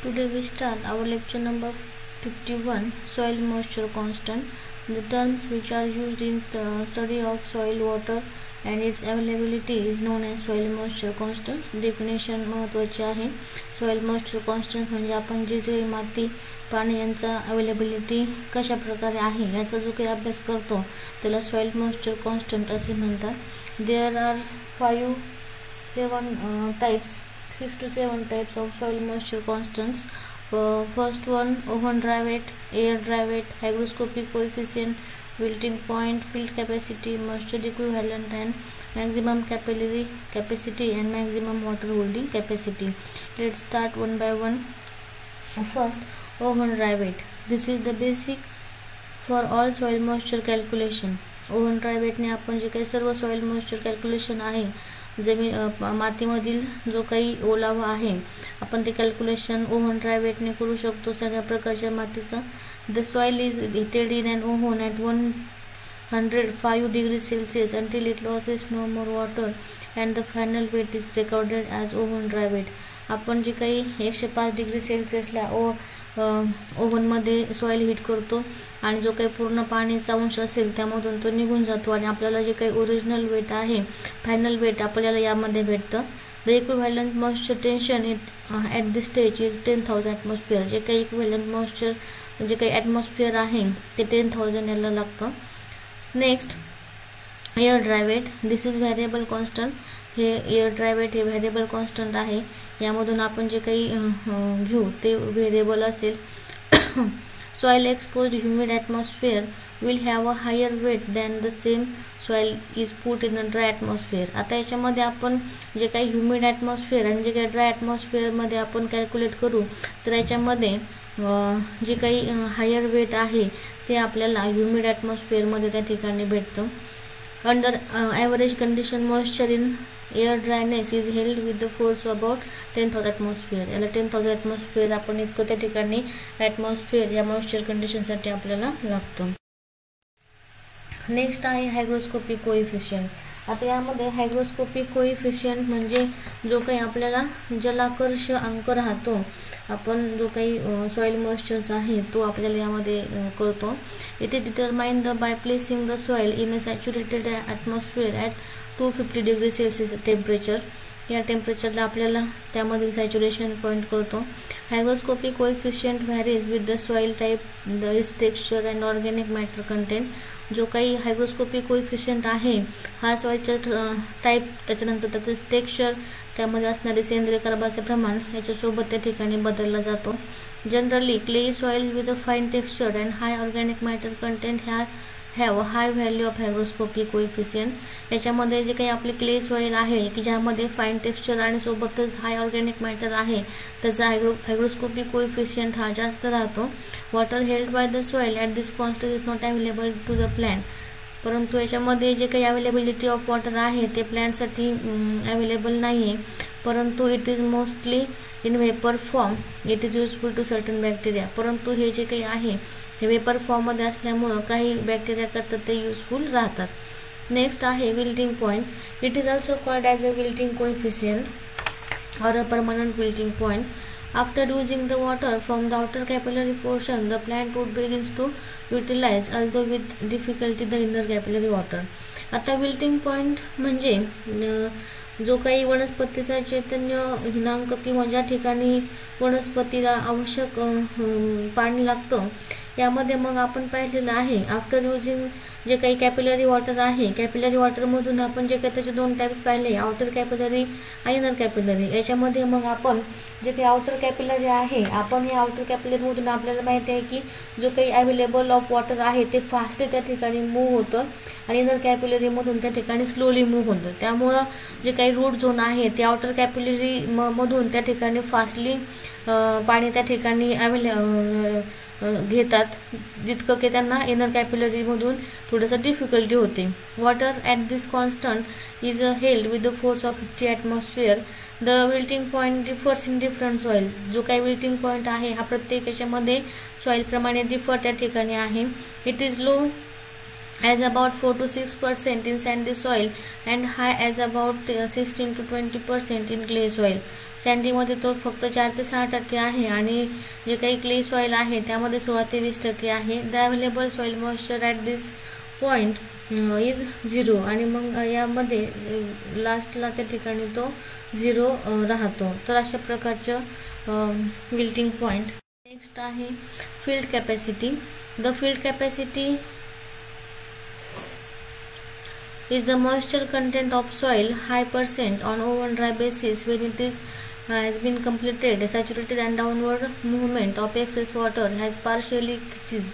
Today we start our lecture number 51, soil moisture constant. The terms which are used in the study of soil water and its availability is known as soil moisture constants. Definition महत्त्वाची आहे. soil moisture constant म्हणजे आपण जे माती पाणी यांचा availability कशा प्रकारे आहे याचा जो काही अभ्यास करतो त्याला soil moisture constant असे म्हणतात. There are 6 to 7 types of soil moisture constants. First one, Owen dry weight, air dry weight, hygroscopic coefficient, wilting point, field capacity, moisture equivalent, and maximum capillary capacity and maximum water holding capacity. Let's start one by one. First, Owen dry weight. This is the basic for all soil moisture calculation. Owen dry weight ने आपण जे काही सर्व soil moisture calculation आहे मातीमधील जो काही ओलावा आहे आपण ते कॅल्क्युलेशन ओव्हन ड्राय वेटने करू शकतो सगळ्या प्रकारच्या मातीचा. The soil is heated in an oven at 105 degree Celsius until it loses no more water and the final weight is recorded as oven dry weight. आपण जे काही 105 डिग्री सेल्सिअसला ओव्हनमध्ये सॉइल हीट करतो आणि जो काही पूर्ण पाणीचा अंश असेल त्यामधून तो निघून जातो आणि आपल्याला जे काही ओरिजिनल वेट आहे फायनल वेट आपल्याला यामध्ये भेटतं. The equivalent moisture tension at this stage is 10,000 atmosphere. जे काही इक्विव्हॅलंट मॉइश्चर जे काही ॲटमॉस्फिअर आहे ते 10,000 याला लागतं. Next, air dry weight. This is variable constant. हे एअर ड्राय वेट हे व्हेरिएबल कॉन्स्टंट आहे. यामधून आपण जे काही घेऊ ते व्हेरिएबल असेल. soil exposed humid atmosphere will have a higher weight than the same soil is put in a dry atmosphere. आता याच्यामध्ये आपण जे काही ह्युमिड ॲटमॉस्फिअर आणि जे काही ड्राय ॲटमॉस्फिअरमध्ये आपण कॅल्क्युलेट करू तर याच्यामध्ये जे काही हायर वेट आहे ते आपल्याला ह्युमिड ॲटमॉस्फिअरमध्ये त्या ठिकाणी भेटतं. Under average condition moisture in air dryness is held with the force about 10,000 atmosphere. याला 10,000 ॲटमॉस्फिअर आपण इतकं त्या ठिकाणी ॲटमॉस्फिअर या मॉइश्चर कंडिशनसाठी आपल्याला लागतं. नेक्स्ट आहे हायग्रोस्कोपिक कोइफिशियंट. आता यामध्ये हायग्रोस्कोपिक कोइफिशियंट म्हणजे जो काही आपल्याला जलाकर्ष अंक राहतो आपण जो काही सॉइल मॉइश्चरचा आहे तो आपल्याला यामध्ये कळतो. It is determine by placing the soil in a saturated atmosphere at 250 degree Celsius temperature. या टेम्परेचरला आपल्याला त्यामधील सॅच्युरेशन पॉईंट करतो. Hygroscopic coefficient varies with the soil type, the it's texture and organic matter content. जो काही hygroscopic coefficient आहे हा सॉइलचा type, त्याच्यानंतर त्याचं टेक्स्चर, त्यामध्ये असणारे सेंद्रिय कर्बाचे प्रमाण याच्यासोबत त्या ठिकाणी बदलला जातो. Generally clay soil with a fine texture and high organic matter content have high value of hygroscopic coefficient. याच्यामध्ये जे काही आपले क्ले सॉइल आहे की ज्यामध्ये फाईन टेक्स्चर आणि सोबतच हाय ऑर्गॅनिक मॅटर आहे त्याचा हायग्रोस्कोपिक कोएफिशियंट हा जास्त राहतो. Water held by the soil at this constant is not available to the plant. परंतु याच्यामध्ये जे काही अवेलेबिलिटी ऑफ वॉटर आहे ते प्लॅन्टसाठी अवेलेबल नाही आहे, परंतु it is mostly in vapour form. It is useful to certain bacteria. परंतु हे जे काही आहे हे वेपर फॉर्ममध्ये असल्यामुळं काही बॅक्टेरिया करतात ते युजफुल राहतात. नेक्स्ट आहे wilting point. It is also called as a wilting coefficient or a permanent wilting point. After using the water from the outer capillary portion, the plant would begins to utilize, although with difficulty, the inner capillary water. आता wilting point म्हणजे जो काही वनस्पतीचा चैतन्य हिनांक किंवा ज्या ठिकाणी वनस्पतीला आवश्यक पाणी लागतं यामध्ये मग आपण पाहिलेलं आहे आफ्टर युजिंग जे काही कॅपिलरी वॉटर आहे, कॅपिलरी वॉटरमधून आपण जे काही त्याचे 2 टाईप्स पाहिले, आउटर कॅपिलरी आणि इनर कॅपिलरी. याच्यामध्ये मग आपण जे काही आउटर कॅपिलरी आहे आपण या आउटर कॅपिलरीमधून आपल्याला माहिती आहे की जो काही अवेलेबल ऑफ वॉटर आहे ते फास्टली त्या ठिकाणी मूव्ह होतं आणि इनर कॅपिलरीमधून त्या ठिकाणी स्लोली मूव्ह होतं. त्यामुळं जे काही रूट झोन आहे ते आउटर कॅपिलरी मधून त्या ठिकाणी फास्टली पाणी त्या ठिकाणी घेतात जितकं की त्यांना इनर कॅपिलरीमधून थोडंसं डिफिकल्टी होते. Water at this constant is held with the force of 50 atmosphere. The wilting point differs in different soil. जो काही विल्टिंग पॉईंट आहे हा प्रत्येक याच्यामध्ये सॉइलप्रमाणे डिफर त्या ठिकाणी आहे. It is low as about 4 to 6% in sandy soil and high as about 16 to 20% in clay soil. सँडीमध्ये तो फक्त 4 ते 6% आहे आणि जे काही क्ले सॉइल आहे त्यामध्ये 16 ते 20% आहे. The available soil moisture at this point is 0 आणि मग यामध्ये लास्टला त्या ठिकाणी तो 0 राहतो. तर अशा प्रकारचं विल्टिंग पॉईंट. नेक्स्ट आहे field capacity. The field capacity is the moisture content of soil high percent on oven dry basis when it is has been completed saturated and downward movement of excess water has partially ceased.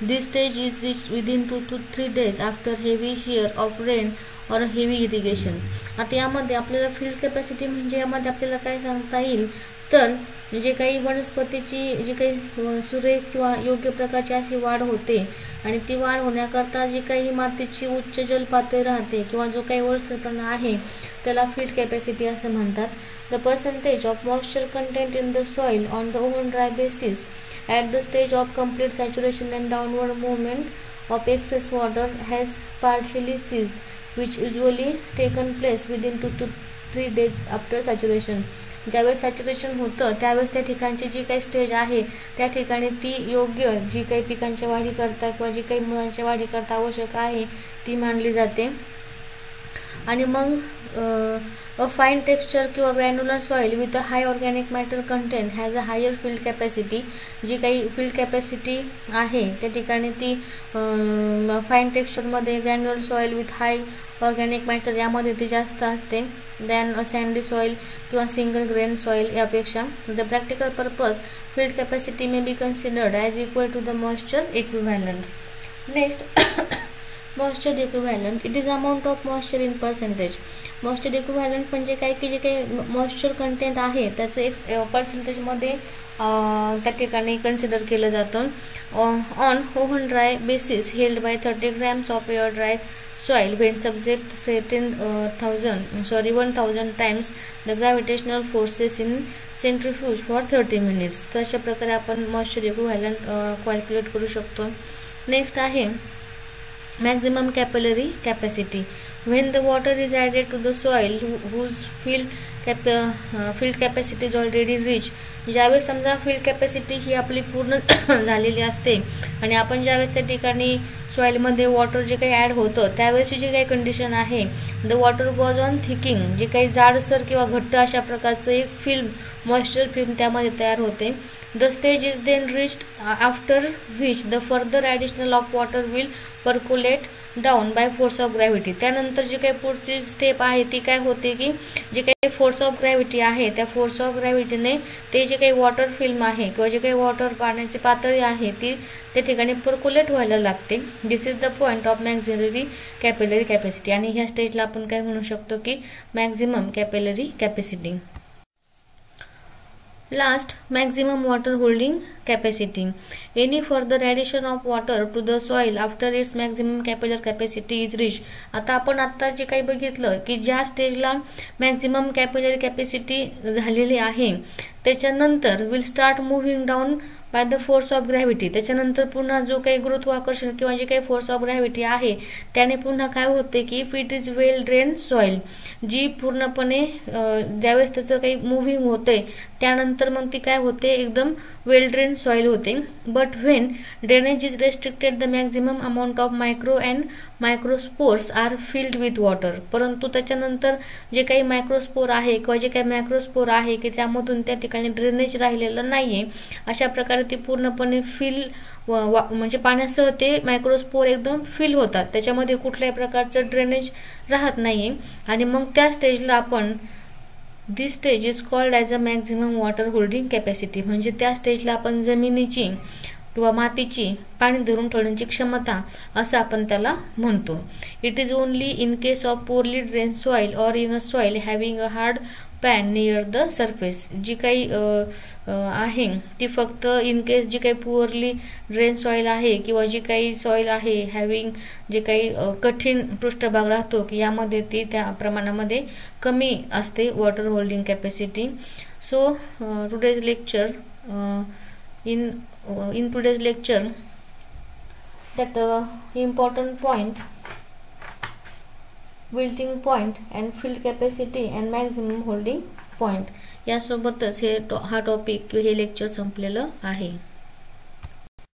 This stage is reached within 2 to 3 days after heavy shear of rain or heavy irrigation. आता यामध्ये आपल्याला field capacity म्हणजे यामध्ये आपल्याला काय सांगता येईल तर जे काही वनस्पतीची जी काही सुरेख किंवा योग्य प्रकारची अशी वाढ होते आणि ती वाढ होण्याकरता जी काही मातीची उच्च जल पातळी राहते किंवा जो काही ओलसरपणा आहे त्याला फील्ड कॅपॅसिटी असं म्हणतात. The percentage of moisture content in the soil on the oven dry basis at the stage of complete saturation and downward movement of excess water has partially ceased which usually taken place within 2 to 3 days after saturation. ज्यावेळेस saturation होतं त्यावेळेस त्या ठिकाणची जी काही stage आहे त्या ठिकाणी ती योग्य जी काही पिकांच्या वाढीकरता किंवा जी काही मुळांच्या वाढीकरता आवश्यक आहे ती मानली जाते. आणि मग अ फाईन टेक्स्चर किंवा granular soil with a high organic matter content has a higher field capacity. जी काही फील्ड कॅपॅसिटी आहे त्या ठिकाणी ती फाईन टेक्स्चरमध्ये granular soil with high organic matter यामध्ये ती जास्त असते दॅन अ सँडी सॉइल किंवा सिंगल ग्रेन सॉइल यापेक्षा. The practical purpose field capacity may be considered as equal to the moisture equivalent. Next moisture equivalent. It is amount of moisture in percentage. Moisture equivalent म्हणजे काय की जे काही moisture content आहे त्याचं एक पर्सेंटेजमध्ये त्या ठिकाणी कन्सिडर केलं जातं. On oven dry basis held by 30 grams of air dry soil when subject 1000 times the gravitational forces in centrifuge for 30 minutes. तर अशा प्रकारे आपण मॉइश्चर इक्विव्हॅलंट कॅल्क्युलेट करू शकतो. नेक्स्ट आहे maximum capillary capacity. when the water is added to the soil whose field capacity is already reached. ज्यावेळेस समजा field capacity ही आपली पूर्ण झालेली असते आणि आपण ज्यावेळेस त्या ठिकाणी सॉइलमध्ये वॉटर जे काही ॲड होतं त्यावेळेसची जी काही कंडिशन आहे the water was on thinking. जी काही जाडसर किंवा घट्ट अशा प्रकारचं एक फिल्म मॉइश्चर फिल्म त्यामध्ये तयार होते. The stage is then reached after which the further additional of water will percolate down by force of gravity. त्यानंतर जी काही पुढची स्टेप आहे ती काय होते की जे काही फोर्स ऑफ ग्रॅव्हिटी आहे त्या फोर्स ऑफ ग्रॅव्हिटीने ते जे काही वॉटर फिल्म आहे किंवा जे काही वॉटर पाण्याची पातळी आहे ती त्या ठिकाणी पर्क्युलेट व्हायला लागते. This is the point of maximum capillary capacity. आणि ह्या स्टेजला आपण काय म्हणू शकतो की maximum capillary capacity. Last, maximum water holding capacity. Any further addition of water to the soil after its maximum capillary capacity is reached. आता आपण जे काही बघितलं की ज्या स्टेजला मॅक्झिमम कॅपिलरी कॅपॅसिटी झालेली आहे त्याच्यानंतर will start moving down by the force of gravity. त्याच्यानंतर पुन्हा जो काही गुरुत्वाकर्षण किंवा जे काही फोर्स ऑफ ग्रॅव्हिटी आहे त्याने पुन्हा काय होते की it is well drain soil. जी पूर्णपणे ज्यावेळेस त्याचं काही मुव्हिंग होते त्यानंतर मग ती काय होते एकदम वेल ड्रेन सॉइल होते. But when drainage is restricted the maximum amount of micro and micropores are filled with water. परंतु त्याच्यानंतर जे काही मायक्रोस्पोर आहे किंवा जे काही मॅक्रोस्पोर आहे की त्यामधून त्या ठिकाणी ड्रेनेज राहिलेलं नाहीये अशा प्रकारे ती पूर्णपणे फिल म्हणजे पाण्यासह ते मायक्रोस्पोर एकदम फिल होतात. त्याच्यामध्ये कुठल्याही प्रकारचं ड्रेनेज राहत नाहीये आणि मग त्या स्टेजला आपण this stage is called as a maximum water holding capacity. म्हणजे त्या स्टेजला आपण जमिनीची किंवा मातीची पाणी धरून ठेवण्याची क्षमता असं आपण त्याला म्हणतो. It is only in case of poorly drain soil or in a soil having a hard pan near the surface. जी काही आहे ती फक्त इन केस जी काही पुअरली ड्रेन सॉइल आहे किंवा जी काही सॉइल आहे हॅव्हिंग जे काही कठीण पृष्ठभाग राहतो की यामध्ये ती त्या प्रमाणामध्ये कमी असते water holding capacity. So today's lecture in today's lecture त्यात important point, wilting point and field capacity and maximum holding point, यासोबतच हा टॉपिक हे लेक्चर संपलेलं आहे.